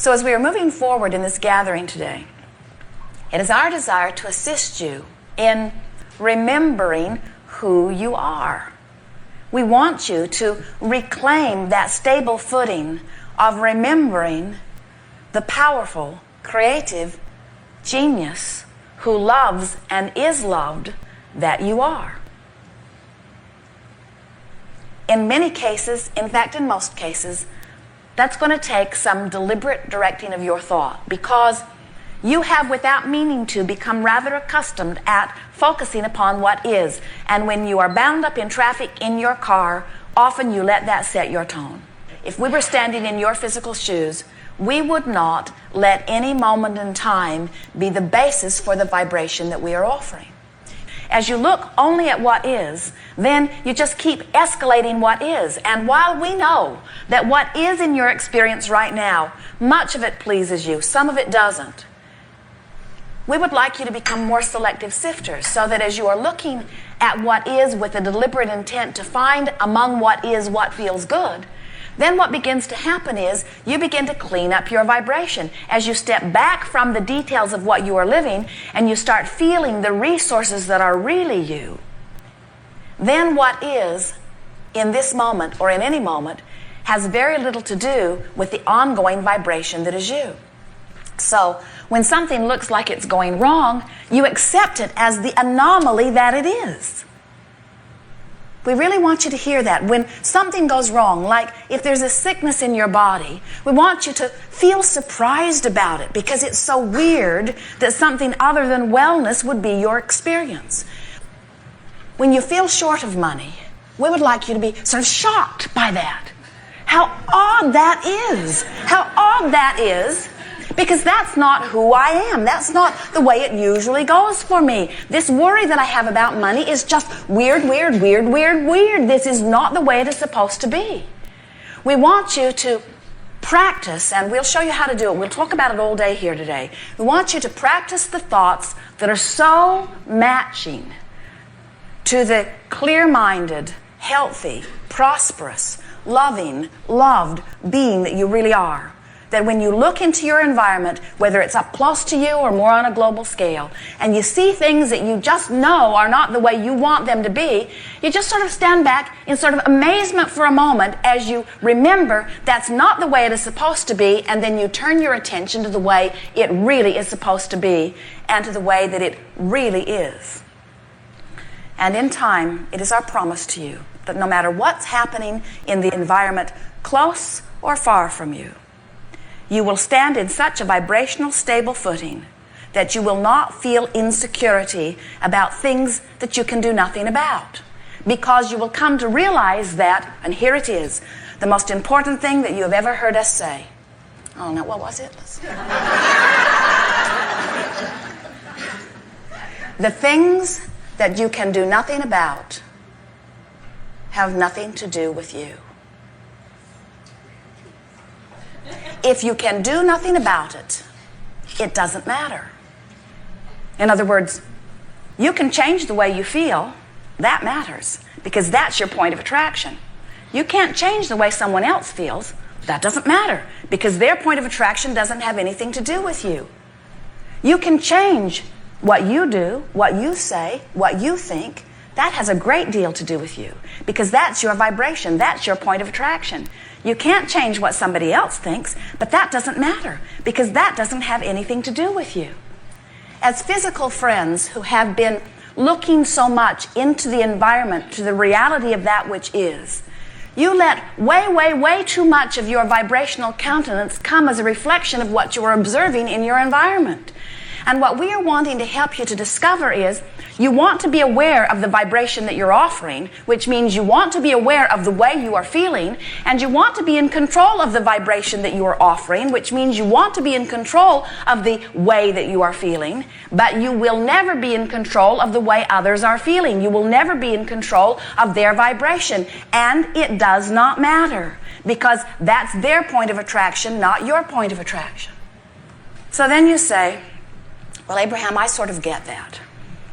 So as we are moving forward in this gathering today, it is our desire to assist you in remembering who you are. We want you to reclaim that stable footing of remembering the powerful, creative genius who loves and is loved that you are. In many cases, in fact in most cases, that's going to take some deliberate directing of your thought, because you have, without meaning to, become rather accustomed at focusing upon what is. And when you are bound up in traffic in your car, often you let that set your tone. If we were standing in your physical shoes, we would not let any moment in time be the basis for the vibration that we are offering. As you look only at what is, then you just keep escalating what is. And while we know that what is in your experience right now, much of it pleases you, some of it doesn't, we would like you to become more selective sifters, so that as you are looking at what is with a deliberate intent to find among what is what feels good, then what begins to happen is you begin to clean up your vibration. As you step back from the details of what you are living and you start feeling the resources that are really you, then what is in this moment or in any moment has very little to do with the ongoing vibration that is you. So when something looks like it's going wrong, you accept it as the anomaly that it is. We really want you to hear that. When something goes wrong, like if there's a sickness in your body, we want you to feel surprised about it, because it's so weird that something other than wellness would be your experience. When you feel short of money, we would like you to be sort of shocked by that. How odd that is. How odd that is. Because that's not who I am. That's not the way it usually goes for me. This worry that I have about money is just weird, weird, weird, weird, weird. This is not the way it is supposed to be. We want you to practice, and we'll show you how to do it. We'll talk about it all day here today. We want you to practice the thoughts that are so matching to the clear-minded, healthy, prosperous, loving, loved being that you really are. That when you look into your environment, whether it's up close to you or more on a global scale, and you see things that you just know are not the way you want them to be, you just sort of stand back in sort of amazement for a moment as you remember that's not the way it is supposed to be, and then you turn your attention to the way it really is supposed to be and to the way that it really is. And in time, it is our promise to you that no matter what's happening in the environment, close or far from you, you will stand in such a vibrational, stable footing that you will not feel insecurity about things that you can do nothing about. Because you will come to realize that, and here it is, the most important thing that you have ever heard us say. Oh, no, what was it? The things that you can do nothing about have nothing to do with you. If you can do nothing about it, it doesn't matter. In other words, you can change the way you feel. That matters, because that's your point of attraction. You can't change the way someone else feels. That doesn't matter, because their point of attraction doesn't have anything to do with you. You can change what you do, what you say, what you think. That has a great deal to do with you, because that's your vibration. That's your point of attraction. You can't change what somebody else thinks, but that doesn't matter, because that doesn't have anything to do with you. As physical friends who have been looking so much into the environment, to the reality of that which is, you let way, way, way too much of your vibrational countenance come as a reflection of what you are observing in your environment. And what we are wanting to help you to discover is you want to be aware of the vibration that you're offering, which means you want to be aware of the way you are feeling, and you want to be in control of the vibration that you are offering, which means you want to be in control of the way that you are feeling, but you will never be in control of the way others are feeling. You will never be in control of their vibration, and it does not matter, because that's their point of attraction, not your point of attraction. So then you say, well, Abraham, I sort of get that.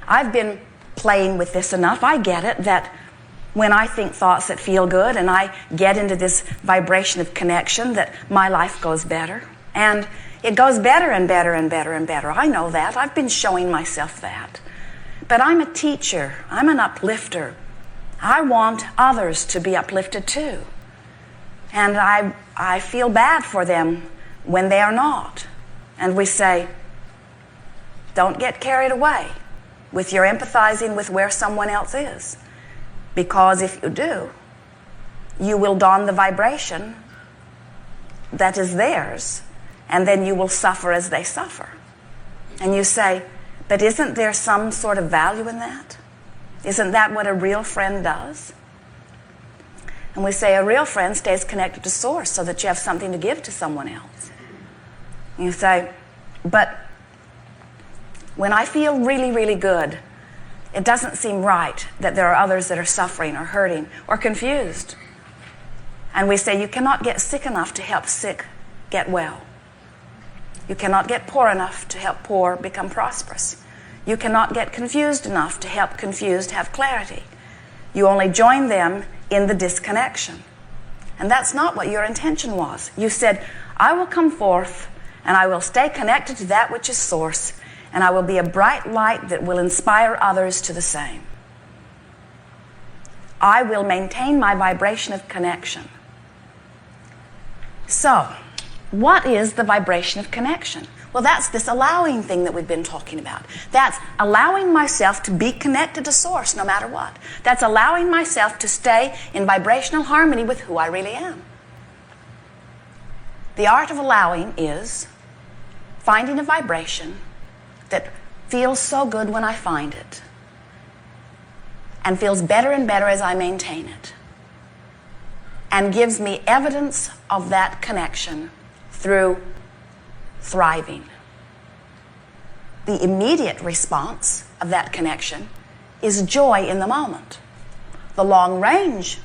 I've been playing with this enough. I get it that when I think thoughts that feel good and I get into this vibration of connection, that my life goes better. And it goes better and better and better and better. I know that. I've been showing myself that. But I'm a teacher. I'm an uplifter. I want others to be uplifted too. And I feel bad for them when they are not. And we say, don't get carried away with your empathizing with where someone else is. Because if you do, you will don the vibration that is theirs, and then you will suffer as they suffer. And you say, but isn't there some sort of value in that? Isn't that what a real friend does? And we say a real friend stays connected to source so that you have something to give to someone else. And you say, but when I feel really, really good, it doesn't seem right that there are others that are suffering or hurting or confused. And we say, you cannot get sick enough to help sick get well. You cannot get poor enough to help poor become prosperous. You cannot get confused enough to help confused have clarity. You only join them in the disconnection. And that's not what your intention was. You said, I will come forth and I will stay connected to that which is source, and I will be a bright light that will inspire others to the same. I will maintain my vibration of connection. So, what is the vibration of connection? Well, that's this allowing thing that we've been talking about. That's allowing myself to be connected to source no matter what. That's allowing myself to stay in vibrational harmony with who I really am. The art of allowing is finding a vibration that feels so good when I find it and feels better and better as I maintain it, and gives me evidence of that connection through thriving. The immediate response of that connection is joy in the moment. The long-range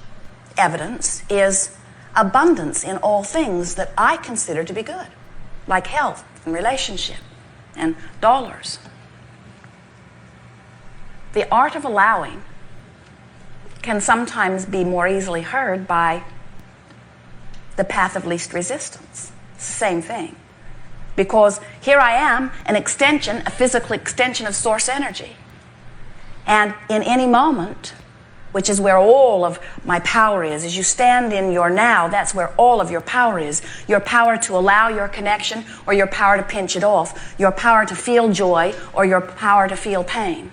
evidence is abundance in all things that I consider to be good, like health and relationship and dollars. The art of allowing can sometimes be more easily heard by the path of least resistance. It's the same thing. Because here I am, an extension, a physical extension of source energy. And in any moment, which is where all of my power is, as you stand in your now, that's where all of your power is. Your power to allow your connection, or your power to pinch it off. Your power to feel joy, or your power to feel pain.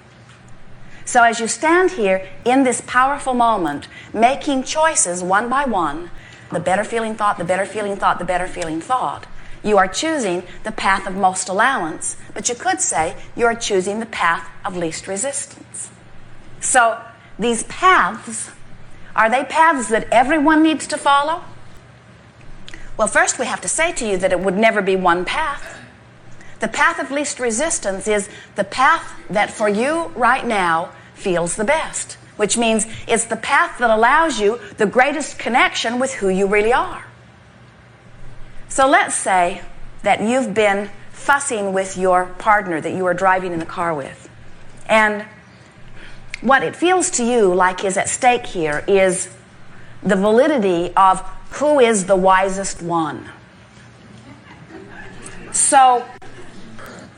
So as you stand here in this powerful moment, making choices one by one, the better feeling thought, the better feeling thought, the better feeling thought, you are choosing the path of most allowance, but you could say you are choosing the path of least resistance. So these paths, are they paths that everyone needs to follow? Well, first we have to say to you that it would never be one path. The path of least resistance is the path that for you right now feels the best, which means it's the path that allows you the greatest connection with who you really are. So let's say that you've been fussing with your partner that you are driving in the car with. And what it feels to you like is at stake here is the validity of who is the wisest one. So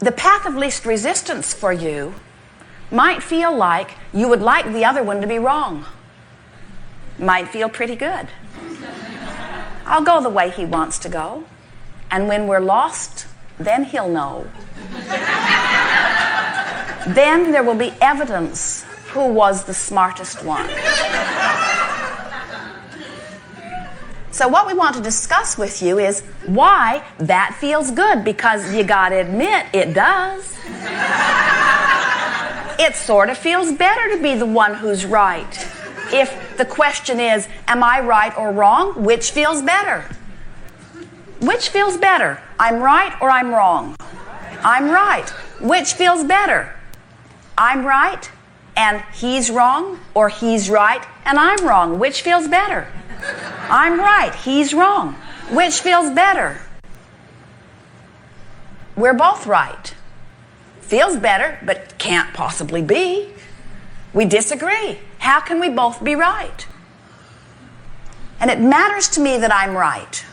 the path of least resistance for you might feel like you would like the other one to be wrong. Might feel pretty good. I'll go the way he wants to go. And when we're lost, then he'll know. Then there will be evidence who was the smartest one. So what we want to discuss with you is why that feels good, because you got to admit it does. It sort of feels better to be the one who's right. If the question is, am I right or wrong, which feels better? Which feels better? I'm right or I'm wrong? I'm right. Which feels better? I'm right and he's wrong, or he's right and I'm wrong? Which feels better? I'm right, he's wrong. Which feels better? We're both right. Feels better, but can't possibly be. We disagree. How can we both be right? And it matters to me that I'm right.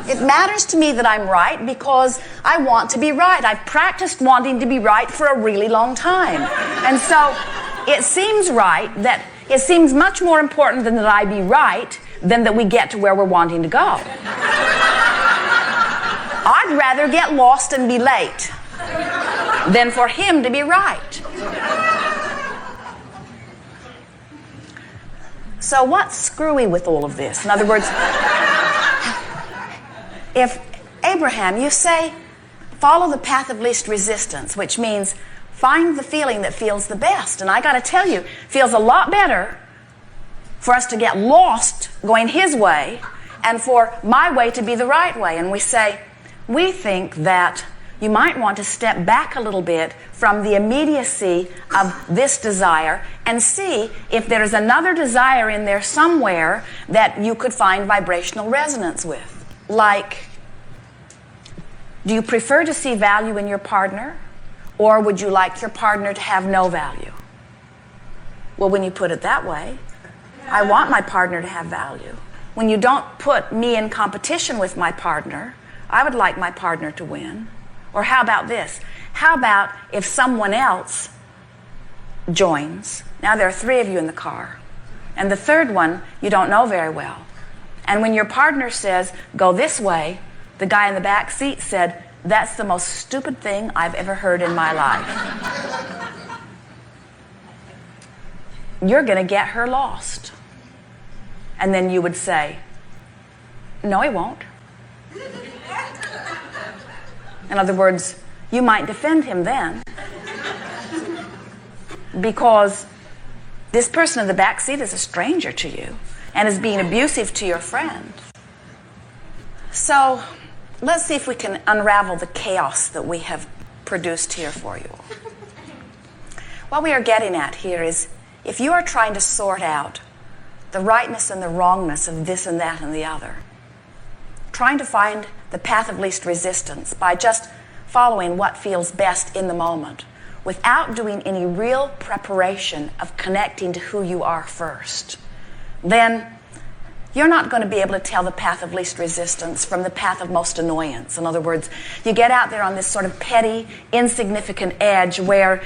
It matters to me that I'm right because I want to be right. I've practiced wanting to be right for a really long time. And so it seems right that it seems much more important than that I be right than that we get to where we're wanting to go. I'd rather get lost and be late than for him to be right. So what's screwy with all of this? In other words, if Abraham, you say, follow the path of least resistance, which means find the feeling that feels the best. And I got to tell you, it feels a lot better for us to get lost going his way and for my way to be the right way. And we say, we think that you might want to step back a little bit from the immediacy of this desire and see if there is another desire in there somewhere that you could find vibrational resonance with. Like, do you prefer to see value in your partner, or would you like your partner to have no value? Well, when you put it that way, I want my partner to have value. When you don't put me in competition with my partner, I would like my partner to win. Or how about this? How about if someone else joins? Now there are 3 of you in the car, and the third one you don't know very well. And when your partner says, go this way, the guy in the back seat said, that's the most stupid thing I've ever heard in my life. You're going to get her lost. And then you would say, no, he won't. In other words, you might defend him then because this person in the back seat is a stranger to you and is being abusive to your friend. So let's see if we can unravel the chaos that we have produced here for you. What we are getting at here is if you are trying to sort out the rightness and the wrongness of this and that and the other, trying to find the path of least resistance by just following what feels best in the moment without doing any real preparation of connecting to who you are first, then you're not going to be able to tell the path of least resistance from the path of most annoyance. In other words, you get out there on this sort of petty, insignificant edge where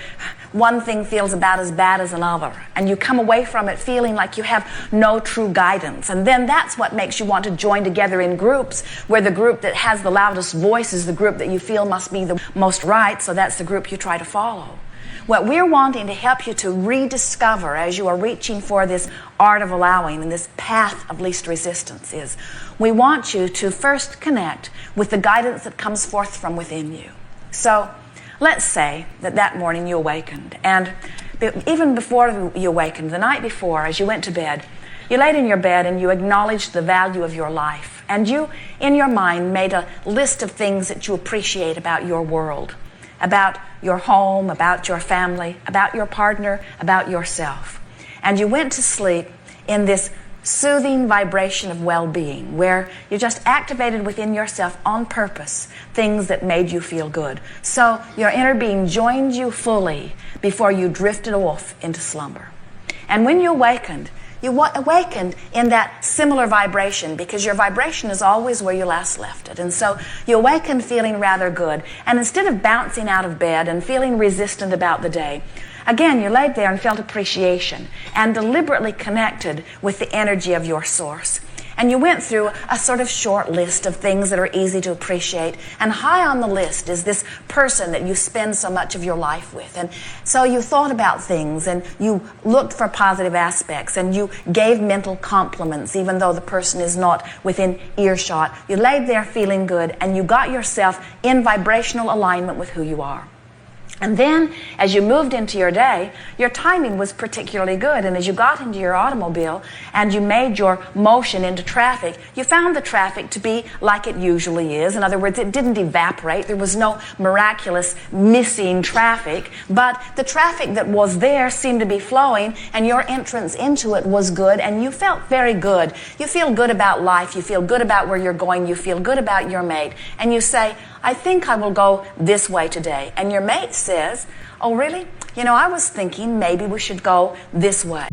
one thing feels about as bad as another, and you come away from it feeling like you have no true guidance. And then that's what makes you want to join together in groups, where the group that has the loudest voice is the group that you feel must be the most right, so that's the group you try to follow. What we're wanting to help you to rediscover as you are reaching for this art of allowing and this path of least resistance is we want you to first connect with the guidance that comes forth from within you. So let's say that morning you awakened, and even before you awakened, the night before, as you went to bed, you laid in your bed and you acknowledged the value of your life, and you, in your mind, made a list of things that you appreciate about your world, about your home, about your family, about your partner, about yourself. And you went to sleep in this soothing vibration of well-being where you just activated within yourself on purpose things that made you feel good. So your inner being joined you fully before you drifted off into slumber. And when you awakened in that similar vibration, because your vibration is always where you last left it. And so you awakened feeling rather good. And instead of bouncing out of bed and feeling resistant about the day, again, you laid there and felt appreciation and deliberately connected with the energy of your source. And you went through a sort of short list of things that are easy to appreciate. And high on the list is this person that you spend so much of your life with. And so you thought about things and you looked for positive aspects and you gave mental compliments even though the person is not within earshot. You laid there feeling good and you got yourself in vibrational alignment with who you are. And then, as you moved into your day, your timing was particularly good. And as you got into your automobile and you made your motion into traffic, you found the traffic to be like it usually is. In other words, it didn't evaporate. There was no miraculous missing traffic. But the traffic that was there seemed to be flowing, and your entrance into it was good, and you felt very good. You feel good about life. You feel good about where you're going. You feel good about your mate. And you say, I think I will go this way today. And your mate says, oh, really? You know, I was thinking maybe we should go this way.